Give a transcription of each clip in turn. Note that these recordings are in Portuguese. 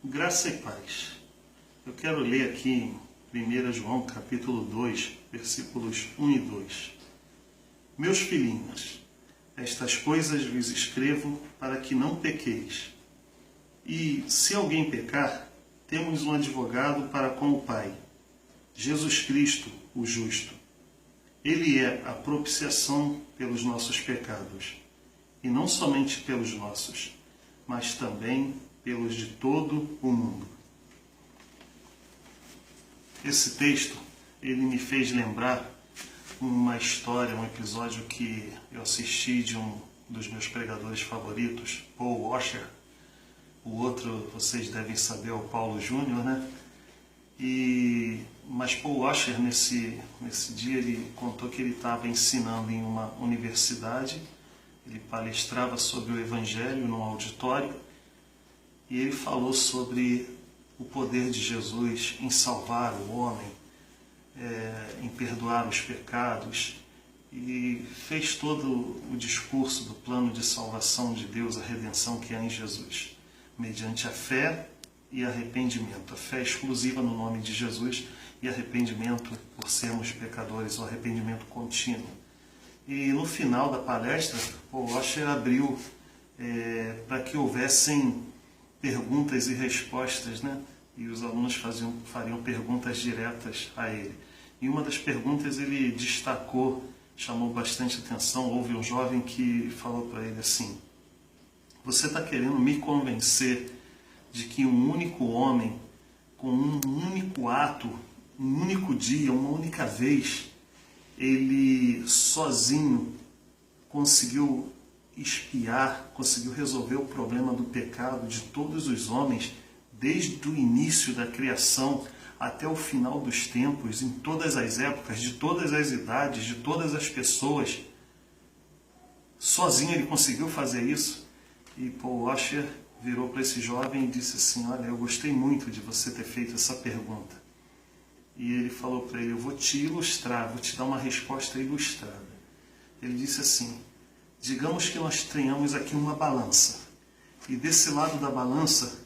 Graça e paz. Eu quero ler aqui em 1 João capítulo 2, versículos 1 e 2. Meus filhinhos, estas coisas vos escrevo para que não pequeis. E se alguém pecar, temos um advogado para com o Pai, Jesus Cristo, o justo. Ele é a propiciação pelos nossos pecados, e não somente pelos nossos, mas também pelos de todo o mundo. Esse texto, ele me fez lembrar uma história, um episódio que eu assisti de um dos meus pregadores favoritos, Paul Washer. O outro, vocês devem saber, é o Paulo Júnior, né? Mas Paul Washer, nesse dia, ele contou que ele estava ensinando em uma universidade, ele palestrava sobre o Evangelho num auditório, e ele falou sobre o poder de Jesus em salvar o homem, em perdoar os pecados, e fez todo o discurso do plano de salvação de Deus, a redenção que há em Jesus, mediante a fé e arrependimento. A fé exclusiva no nome de Jesus e arrependimento por sermos pecadores, o arrependimento contínuo. E no final da palestra, o Washer abriu para que houvessem perguntas e respostas, né? E os alunos fariam perguntas diretas a ele. E uma das perguntas ele destacou, chamou bastante atenção. Houve um jovem que falou para ele assim: você está querendo me convencer de que um único homem, com um único ato, um único dia, uma única vez, ele sozinho conseguiu expiar, conseguiu resolver o problema do pecado de todos os homens, desde o início da criação até o final dos tempos, em todas as épocas, de todas as idades, de todas as pessoas? Sozinho ele conseguiu fazer isso? E Paul Washer virou para esse jovem e disse assim: olha, eu gostei muito de você ter feito essa pergunta. E ele falou para ele: eu vou te ilustrar, vou te dar uma resposta ilustrada. Ele disse assim: digamos que nós tenhamos aqui uma balança, e desse lado da balança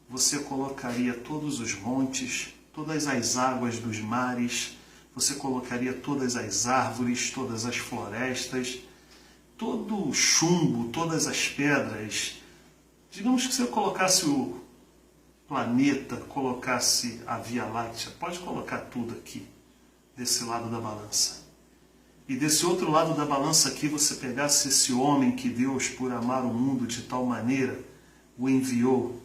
você colocaria todos os montes, todas as águas dos mares, você colocaria todas as árvores, todas as florestas, todo o chumbo, todas as pedras. Digamos que você colocasse o planeta, colocasse a Via Láctea, pode colocar tudo aqui, desse lado da balança. E desse outro lado da balança aqui você pegasse esse homem que Deus, por amar o mundo de tal maneira, o enviou,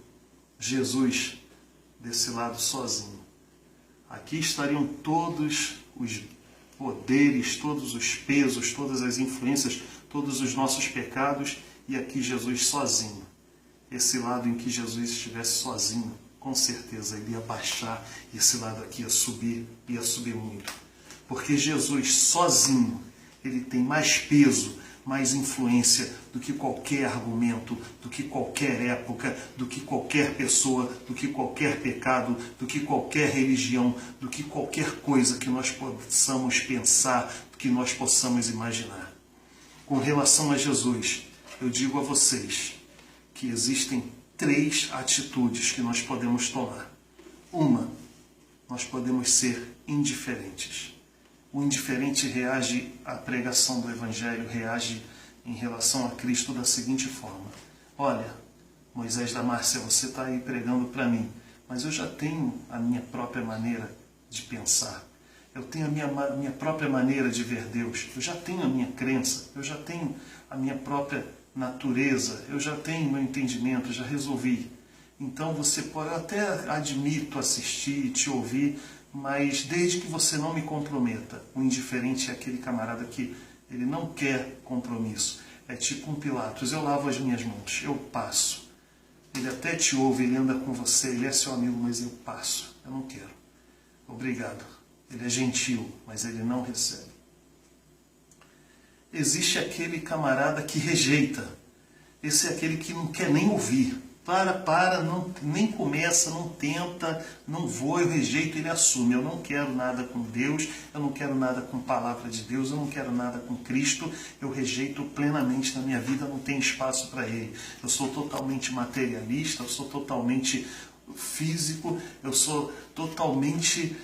Jesus, desse lado sozinho. Aqui estariam todos os poderes, todos os pesos, todas as influências, todos os nossos pecados, e aqui Jesus sozinho. Esse lado em que Jesus estivesse sozinho, com certeza ele ia baixar, e esse lado aqui ia subir muito. Porque Jesus sozinho, ele tem mais peso, mais influência do que qualquer argumento, do que qualquer época, do que qualquer pessoa, do que qualquer pecado, do que qualquer religião, do que qualquer coisa que nós possamos pensar, que nós possamos imaginar. Com relação a Jesus, eu digo a vocês que existem 3 atitudes que nós podemos tomar. Uma, nós podemos ser indiferentes. O indiferente reage à pregação do Evangelho, reage em relação a Cristo da seguinte forma: olha, Moisés da Márcia, você está aí pregando para mim, mas eu já tenho a minha própria maneira de pensar. Eu tenho a minha própria maneira de ver Deus. Eu já tenho a minha crença, eu já tenho a minha própria natureza, eu já tenho meu entendimento, já resolvi. Então você pode, eu até admito assistir, te ouvir, mas desde que você não me comprometa. O indiferente é aquele camarada que ele não quer compromisso. É tipo um Pilatos: eu lavo as minhas mãos, eu passo. Ele até te ouve, ele anda com você, ele é seu amigo, mas eu passo, eu não quero. Obrigado. Ele é gentil, mas ele não recebe. Existe aquele camarada que rejeita. Esse é aquele que não quer nem ouvir. Não, nem começa, não tenta, não vou, eu rejeito, ele assume. Eu não quero nada com Deus, eu não quero nada com a palavra de Deus, eu não quero nada com Cristo, eu rejeito plenamente na minha vida, não tem espaço para ele. Eu sou totalmente materialista, eu sou totalmente físico, eu sou totalmente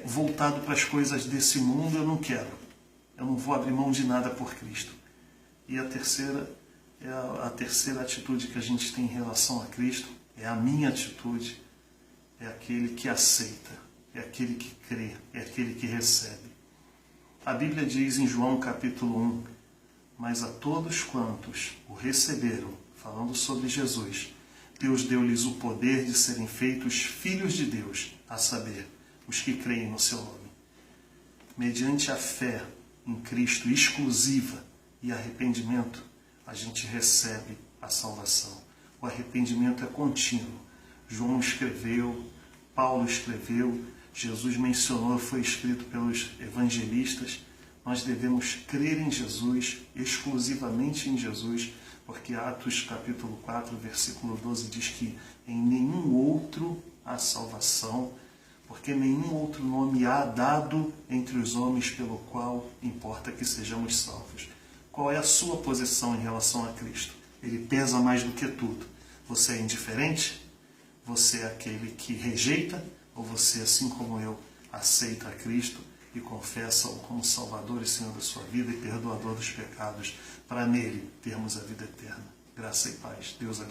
voltado para as coisas desse mundo, eu não quero. Eu não vou abrir mão de nada por Cristo. E a terceira atitude que a gente tem em relação a Cristo, é a minha atitude, é aquele que aceita, é aquele que crê, é aquele que recebe. A Bíblia diz em João capítulo 1, mas a todos quantos o receberam, falando sobre Jesus, Deus deu-lhes o poder de serem feitos filhos de Deus, a saber, os que creem no seu nome. Mediante a fé em Cristo exclusiva e arrependimento, a gente recebe a salvação. O arrependimento é contínuo. João escreveu, Paulo escreveu, Jesus mencionou, foi escrito pelos evangelistas. Nós devemos crer em Jesus, exclusivamente em Jesus, porque Atos capítulo 4, versículo 12 diz que em nenhum outro há salvação, porque nenhum outro nome há dado entre os homens pelo qual importa que sejamos salvos. Qual é a sua posição em relação a Cristo? Ele pesa mais do que tudo. Você é indiferente? Você é aquele que rejeita? Ou você, assim como eu, aceita a Cristo e confessa-o como Salvador e Senhor da sua vida e perdoador dos pecados, para nele termos a vida eterna? Graça e paz. Deus abençoe.